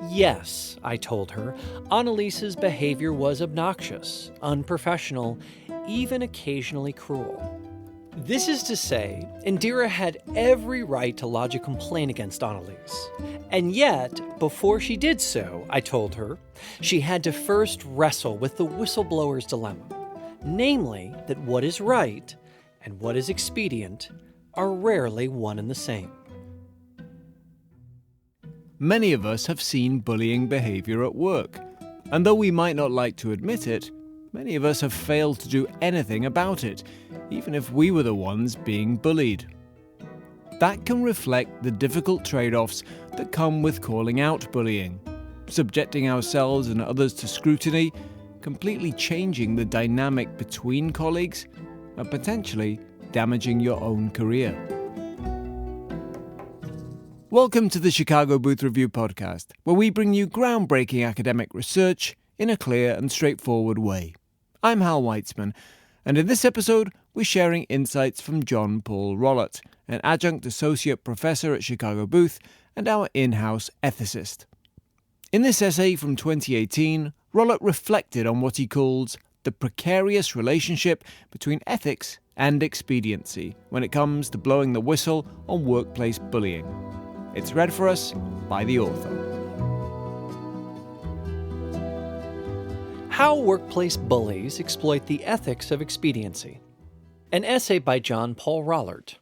Yes, I told her, Annalise's behavior was obnoxious, unprofessional, even occasionally cruel. This is to say, Indira had every right to lodge a complaint against Annalise. And yet, before she did so, I told her, she had to first wrestle with the whistleblower's dilemma, namely that what is right and what is expedient are rarely one and the same. Many of us have seen bullying behavior at work, and though we might not like to admit it, many of us have failed to do anything about it, even if we were the ones being bullied. That can reflect the difficult trade-offs that come with calling out bullying, subjecting ourselves and others to scrutiny, completely changing the dynamic between colleagues, and potentially damaging your own career. Welcome to the Chicago Booth Review podcast, where we bring you groundbreaking academic research in a clear and straightforward way. I'm Hal Weitzman, and in this episode, we're sharing insights from John Paul Rollert, an adjunct associate professor at Chicago Booth and our in-house ethicist. In this essay from 2018, Rollert reflected on what he calls the precarious relationship between ethics and expediency when it comes to blowing the whistle on workplace bullying. It's read for us by the author. How Workplace Bullies Exploit the Ethics of Expediency. An essay by John Paul Rollert.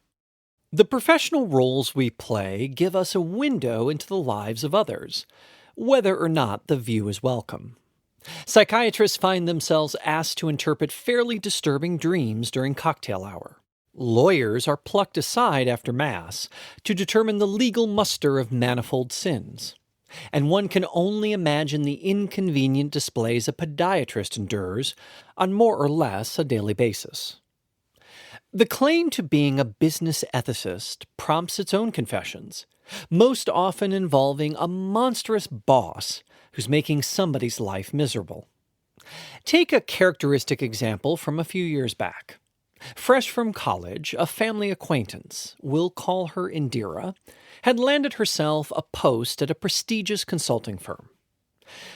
The professional roles we play give us a window into the lives of others, whether or not the view is welcome. Psychiatrists find themselves asked to interpret fairly disturbing dreams during cocktail hour. Lawyers are plucked aside after Mass to determine the legal muster of manifold sins. And one can only imagine the inconvenient displays a podiatrist endures on more or less a daily basis. The claim to being a business ethicist prompts its own confessions, most often involving a monstrous boss who's making somebody's life miserable. Take a characteristic example from a few years back. Fresh from college, a family acquaintance, we'll call her Indira, had landed herself a post at a prestigious consulting firm.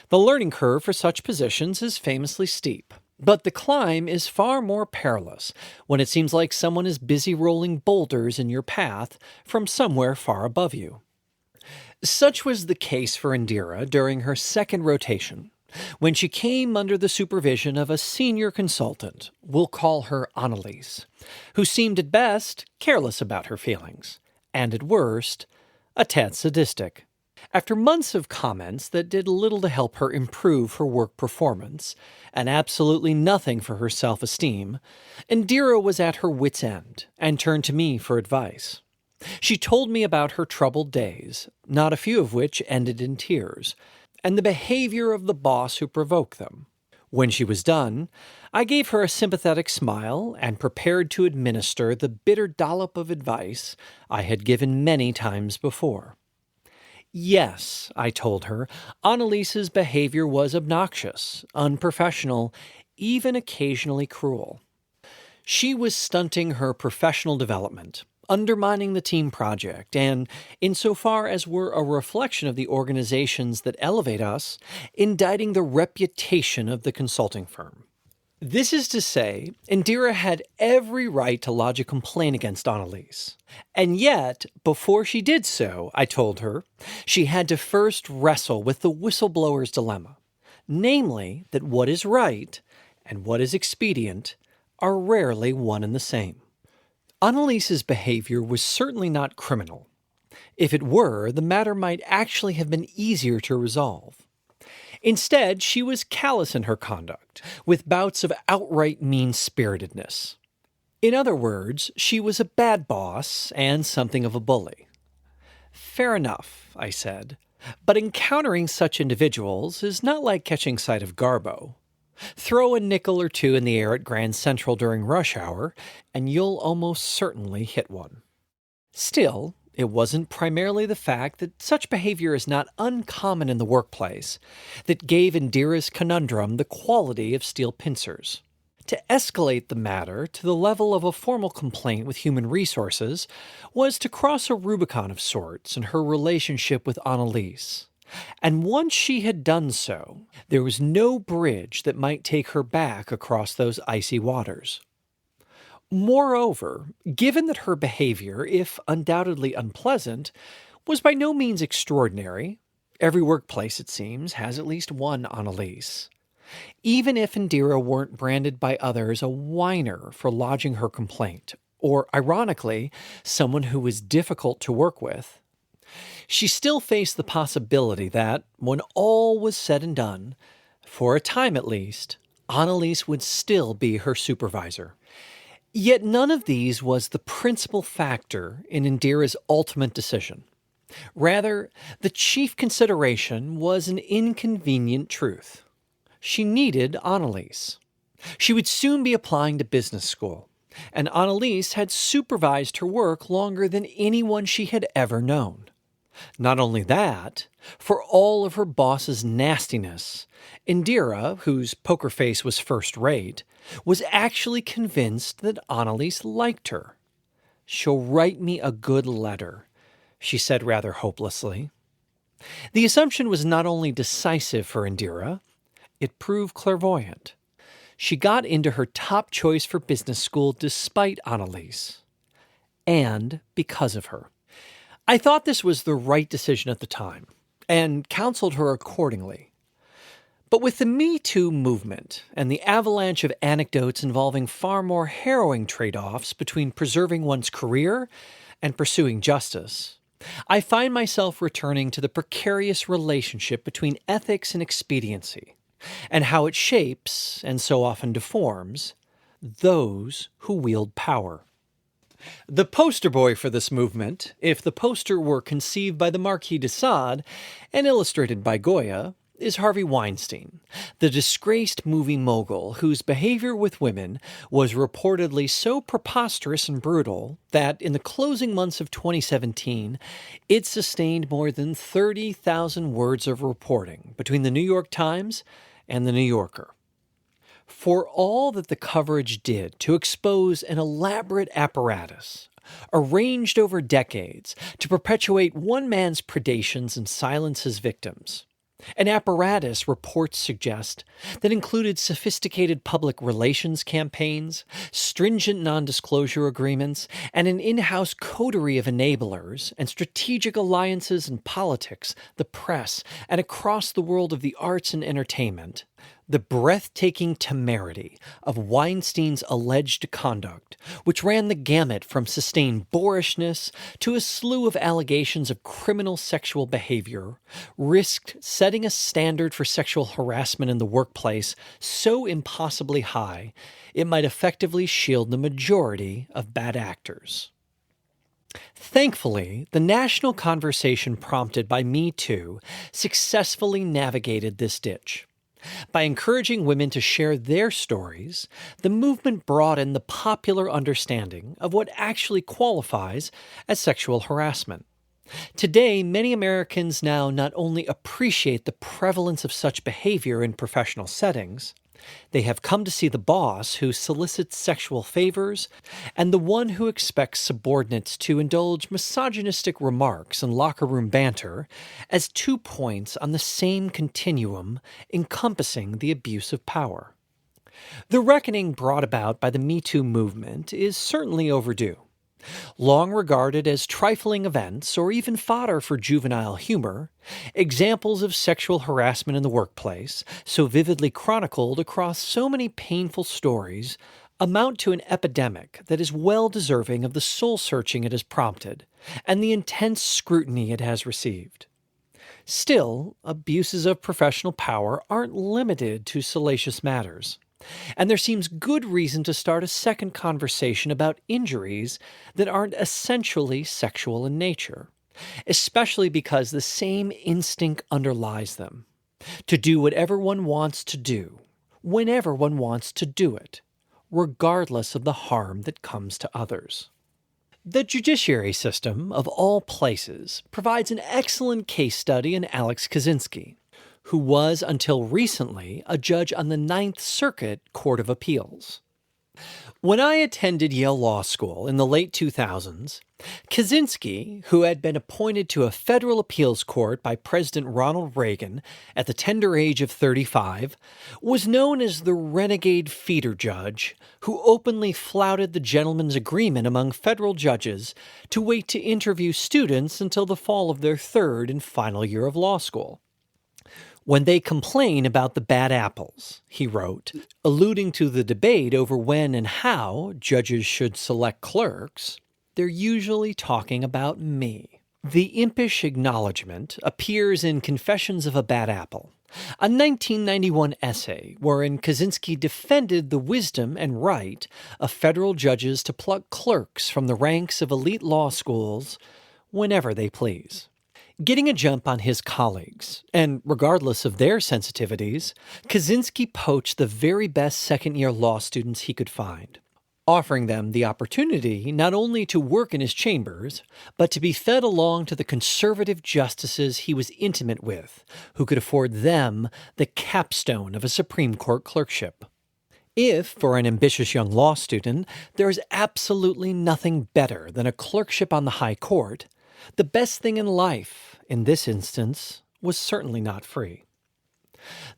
The learning curve for such positions is famously steep, but the climb is far more perilous when it seems like someone is busy rolling boulders in your path from somewhere far above you. Such was the case for Indira during her second rotation, when she came under the supervision of a senior consultant, we'll call her Annalise, who seemed at best careless about her feelings, and at worst, a tad sadistic. After months of comments that did little to help her improve her work performance, and absolutely nothing for her self-esteem, Indira was at her wit's end and turned to me for advice. She told me about her troubled days, not a few of which ended in tears, and the behavior of the boss who provoked them. When she was done, I gave her a sympathetic smile and prepared to administer the bitter dollop of advice I had given many times before. Yes, I told her, Annalise's behavior was obnoxious, unprofessional, even occasionally cruel. She was stunting her professional development, undermining the team project, and, insofar as we're a reflection of the organizations that elevate us, indicting the reputation of the consulting firm. This is to say, Indira had every right to lodge a complaint against Annalise. And yet, before she did so, I told her, she had to first wrestle with the whistleblower's dilemma, namely that what is right and what is expedient are rarely one and the same. Annalise's behavior was certainly not criminal. If it were, the matter might actually have been easier to resolve. Instead, she was callous in her conduct, with bouts of outright mean-spiritedness. In other words, she was a bad boss and something of a bully. Fair enough, I said, but encountering such individuals is not like catching sight of Garbo. Throw a nickel or two in the air at Grand Central during rush hour, and you'll almost certainly hit one. Still, it wasn't primarily the fact that such behavior is not uncommon in the workplace that gave Indira's conundrum the quality of steel pincers. To escalate the matter to the level of a formal complaint with human resources was to cross a Rubicon of sorts in her relationship with Annalise, And once she had done so, there was no bridge that might take her back across those icy waters. Moreover, given that her behavior, if undoubtedly unpleasant, was by no means extraordinary, every workplace, it seems, has at least one Annalise. Even if Indira weren't branded by others a whiner for lodging her complaint, or, ironically, someone who was difficult to work with, she still faced the possibility that, when all was said and done, for a time at least, Annalise would still be her supervisor. Yet none of these was the principal factor in Indira's ultimate decision. Rather, the chief consideration was an inconvenient truth. She needed Annalise. She would soon be applying to business school, and Annalise had supervised her work longer than anyone she had ever known. Not only that, for all of her boss's nastiness, Indira, whose poker face was first-rate, was actually convinced that Annalise liked her. "She'll write me a good letter," she said rather hopelessly. The assumption was not only decisive for Indira, it proved clairvoyant. She got into her top choice for business school despite Annalise, and because of her. I thought this was the right decision at the time, and counseled her accordingly. But with the Me Too movement and the avalanche of anecdotes involving far more harrowing trade-offs between preserving one's career and pursuing justice, I find myself returning to the precarious relationship between ethics and expediency, and how it shapes, and so often deforms, those who wield power. The poster boy for this movement, if the poster were conceived by the Marquis de Sade and illustrated by Goya, is Harvey Weinstein, the disgraced movie mogul whose behavior with women was reportedly so preposterous and brutal that in the closing months of 2017, it sustained more than 30,000 words of reporting between the New York Times and the New Yorker. For all that the coverage did to expose an elaborate apparatus, arranged over decades to perpetuate one man's predations and silence his victims, an apparatus, reports suggest, that included sophisticated public relations campaigns, stringent non-disclosure agreements, and an in-house coterie of enablers and strategic alliances in politics, the press, and across the world of the arts and entertainment. The breathtaking temerity of Weinstein's alleged conduct, which ran the gamut from sustained boorishness to a slew of allegations of criminal sexual behavior, risked setting a standard for sexual harassment in the workplace so impossibly high it might effectively shield the majority of bad actors. Thankfully, the national conversation prompted by Me Too successfully navigated this ditch. By encouraging women to share their stories, the movement broadened the popular understanding of what actually qualifies as sexual harassment. Today, many Americans now not only appreciate the prevalence of such behavior in professional settings, they have come to see the boss who solicits sexual favors and the one who expects subordinates to indulge misogynistic remarks and locker room banter as 2 points on the same continuum encompassing the abuse of power. The reckoning brought about by the Me Too movement is certainly overdue. Long regarded as trifling events or even fodder for juvenile humor, examples of sexual harassment in the workplace, so vividly chronicled across so many painful stories, amount to an epidemic that is well deserving of the soul-searching it has prompted and the intense scrutiny it has received. Still, abuses of professional power aren't limited to salacious matters. And there seems good reason to start a second conversation about injuries that aren't essentially sexual in nature, especially because the same instinct underlies them: to do whatever one wants to do, whenever one wants to do it, regardless of the harm that comes to others. The judiciary system, of all places, provides an excellent case study in Alex Kazinski, who was until recently a judge on the Ninth Circuit Court of Appeals. When I attended Yale Law School in the late 2000s, Kazinski, who had been appointed to a federal appeals court by President Ronald Reagan at the tender age of 35, was known as the renegade feeder judge who openly flouted the gentleman's agreement among federal judges to wait to interview students until the fall of their third and final year of law school. When they complain about the bad apples, he wrote, alluding to the debate over when and how judges should select clerks, they're usually talking about me. The impish acknowledgement appears in Confessions of a Bad Apple, a 1991 essay wherein Kazinski defended the wisdom and right of federal judges to pluck clerks from the ranks of elite law schools whenever they please. Getting a jump on his colleagues, and regardless of their sensitivities, Kazinski poached the very best second-year law students he could find, offering them the opportunity not only to work in his chambers, but to be fed along to the conservative justices he was intimate with, who could afford them the capstone of a Supreme Court clerkship. If, for an ambitious young law student, there is absolutely nothing better than a clerkship on the High Court, the best thing in life, in this instance, was certainly not free.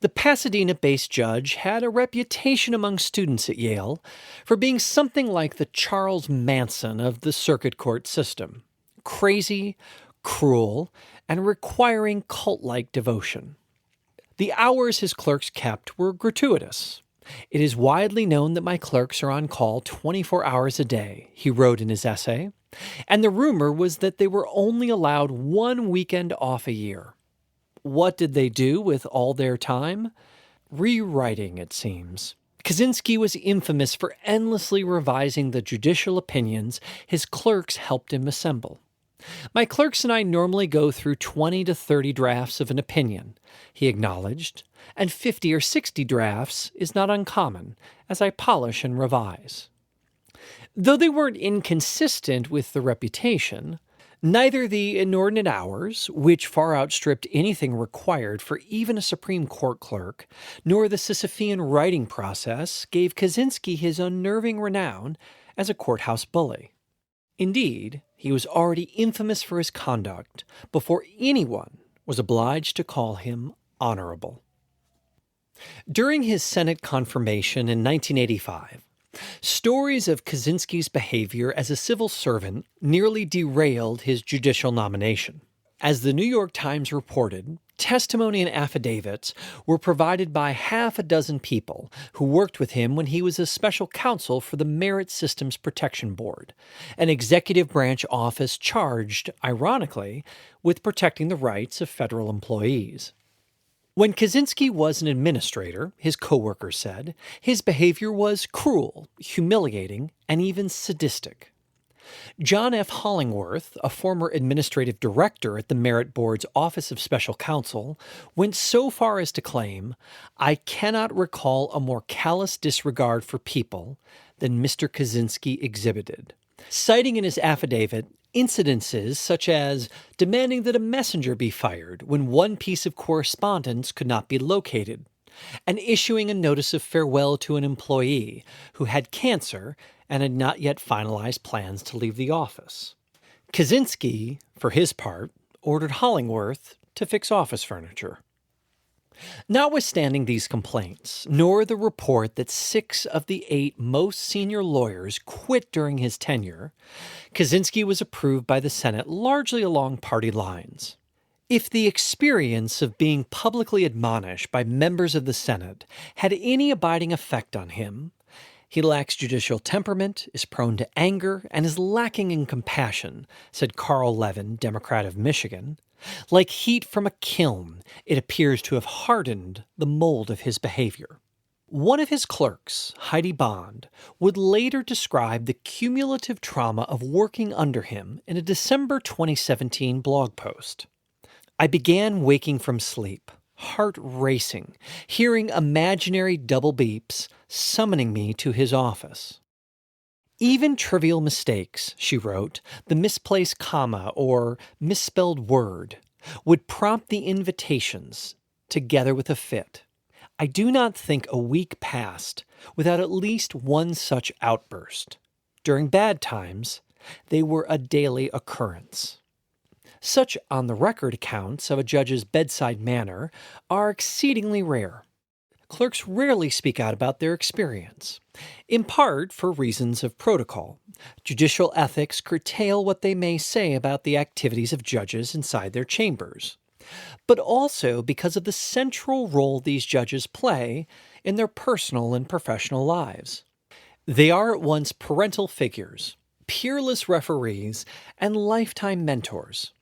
The Pasadena-based judge had a reputation among students at Yale for being something like the Charles Manson of the circuit court system, crazy, cruel, and requiring cult-like devotion. The hours his clerks kept were gratuitous. It is widely known that my clerks are on call 24 hours a day, he wrote in his essay, and the rumor was that they were only allowed one weekend off a year. What did they do with all their time? Rewriting, it seems. Kazinski was infamous for endlessly revising the judicial opinions his clerks helped him assemble. My clerks and I normally go through 20 to 30 drafts of an opinion, he acknowledged, and 50 or 60 drafts is not uncommon as I polish and revise. Though they weren't inconsistent with the reputation, neither the inordinate hours, which far outstripped anything required for even a Supreme Court clerk, nor the Sisyphean writing process gave Kazinski his unnerving renown as a courthouse bully. Indeed, he was already infamous for his conduct before anyone was obliged to call him honorable. During his Senate confirmation in 1985, stories of Kazinski's behavior as a civil servant nearly derailed his judicial nomination. As the New York Times reported, testimony and affidavits were provided by half a dozen people who worked with him when he was a special counsel for the Merit Systems Protection Board, an executive branch office charged, ironically, with protecting the rights of federal employees. When Kazinski was an administrator, his coworkers said, his behavior was cruel, humiliating, and even sadistic. John F. Hollingworth, a former administrative director at the Merit Board's Office of Special Counsel, went so far as to claim, "I cannot recall a more callous disregard for people than Mr. Kazinski exhibited," citing in his affidavit incidences such as demanding that a messenger be fired when one piece of correspondence could not be located, and issuing a notice of farewell to an employee who had cancer and had not yet finalized plans to leave the office. Kazinski, for his part, ordered Hollingworth to fix office furniture. Notwithstanding these complaints, nor the report that 6 of the 8 most senior lawyers quit during his tenure, Kazinski was approved by the Senate largely along party lines. If the experience of being publicly admonished by members of the Senate had any abiding effect on him, he lacks judicial temperament, is prone to anger, and is lacking in compassion, said Carl Levin, Democrat of Michigan. Like heat from a kiln, it appears to have hardened the mold of his behavior. One of his clerks, Heidi Bond, would later describe the cumulative trauma of working under him in a December 2017 blog post. "I began waking from sleep, heart racing, hearing imaginary double beeps summoning me to his office. Even trivial mistakes," she wrote, the misplaced comma or misspelled word, would prompt the invitations, together with a fit. I do not think a week passed without at least one such outburst. During bad times, they were a daily occurrence. Such on-the-record accounts of a judge's bedside manner are exceedingly rare. Clerks rarely speak out about their experience, in part for reasons of protocol. Judicial ethics curtail what they may say about the activities of judges inside their chambers, but also because of the central role these judges play in their personal and professional lives. They are at once parental figures, peerless referees, and lifetime mentors,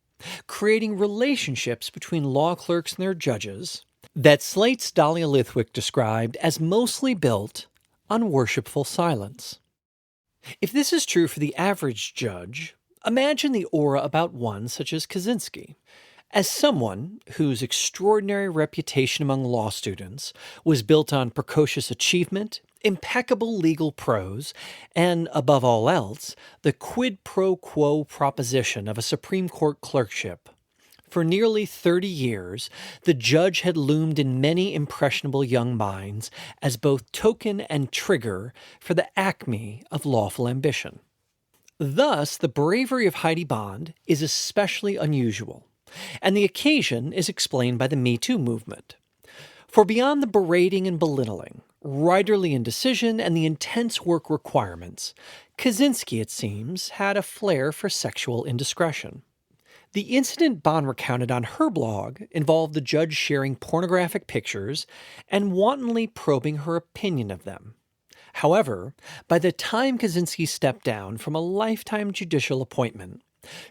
creating relationships between law clerks and their judges that Slate's Dahlia Lithwick described as mostly built on worshipful silence. If this is true for the average judge, imagine the aura about one such as Kazinski. As someone whose extraordinary reputation among law students was built on precocious achievement, impeccable legal prose, and, above all else, the quid pro quo proposition of a Supreme Court clerkship, for nearly 30 years, the judge had loomed in many impressionable young minds as both token and trigger for the acme of lawful ambition. Thus, the bravery of Heidi Bond is especially unusual, and the occasion is explained by the Me Too movement. For beyond the berating and belittling, writerly indecision, and the intense work requirements, Kazinski, it seems, had a flair for sexual indiscretion. The incident Bond recounted on her blog involved the judge sharing pornographic pictures and wantonly probing her opinion of them. However, by the time Kazinski stepped down from a lifetime judicial appointment,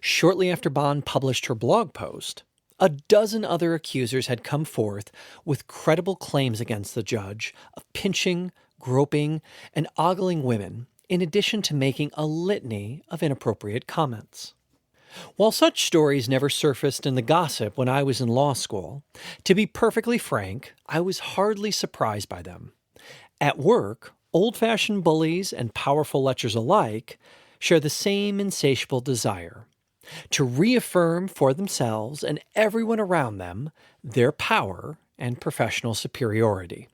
shortly after Bond published her blog post, a dozen other accusers had come forth with credible claims against the judge of pinching, groping, and ogling women, in addition to making a litany of inappropriate comments. While such stories never surfaced in the gossip when I was in law school, to be perfectly frank, I was hardly surprised by them. At work, old-fashioned bullies and powerful lechers alike share the same insatiable desire to reaffirm for themselves and everyone around them their power and professional superiority.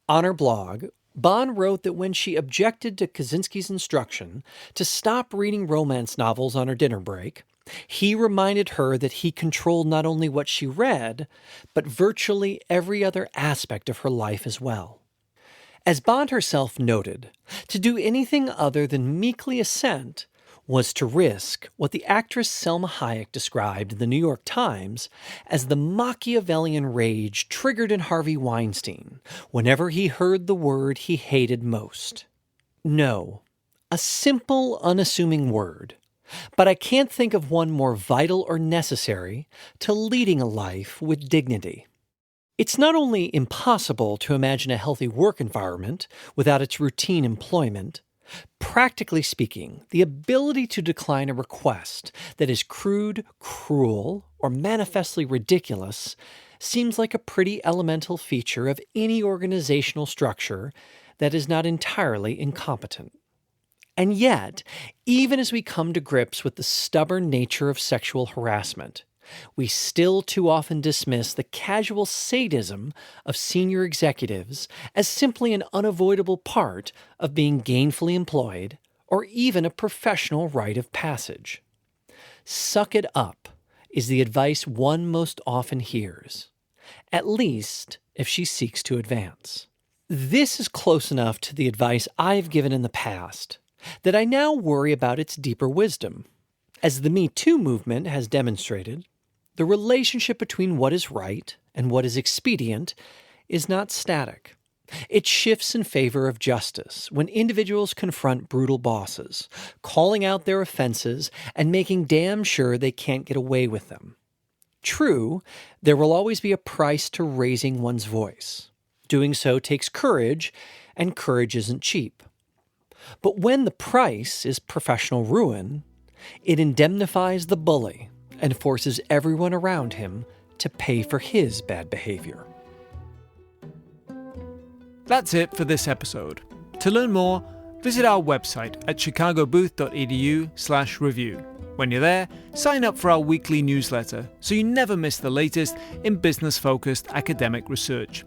On her blog, Bond wrote that when she objected to Kazinski's instruction to stop reading romance novels on her dinner break, he reminded her that he controlled not only what she read, but virtually every other aspect of her life as well. As Bond herself noted, to do anything other than meekly assent was to risk what the actress Selma Hayek described in the New York Times as the Machiavellian rage triggered in Harvey Weinstein whenever he heard the word he hated most. No, a simple, unassuming word, but I can't think of one more vital or necessary to leading a life with dignity. It's not only impossible to imagine a healthy work environment without its routine employment. Practically speaking, the ability to decline a request that is crude, cruel, or manifestly ridiculous seems like a pretty elemental feature of any organizational structure that is not entirely incompetent. And yet, even as we come to grips with the stubborn nature of sexual harassment, we still too often dismiss the casual sadism of senior executives as simply an unavoidable part of being gainfully employed or even a professional rite of passage. Suck it up is the advice one most often hears, at least if she seeks to advance. This is close enough to the advice I've given in the past that I now worry about its deeper wisdom. As the Me Too movement has demonstrated, the relationship between what is right and what is expedient is not static. It shifts in favor of justice when individuals confront brutal bosses, calling out their offenses and making damn sure they can't get away with them. True, there will always be a price to raising one's voice. Doing so takes courage, and courage isn't cheap. But when the price is professional ruin, it indemnifies the bully and forces everyone around him to pay for his bad behavior. That's it for this episode. To learn more, visit our website at chicagobooth.edu/review. When you're there, sign up for our weekly newsletter so you never miss the latest in business-focused academic research.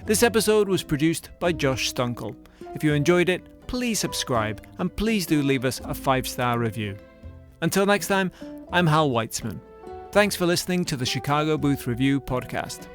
This episode was produced by Josh Stunkel. If you enjoyed it, please subscribe and please do leave us a 5-star review. Until next time, I'm Hal Weitzman. Thanks for listening to the Chicago Booth Review podcast.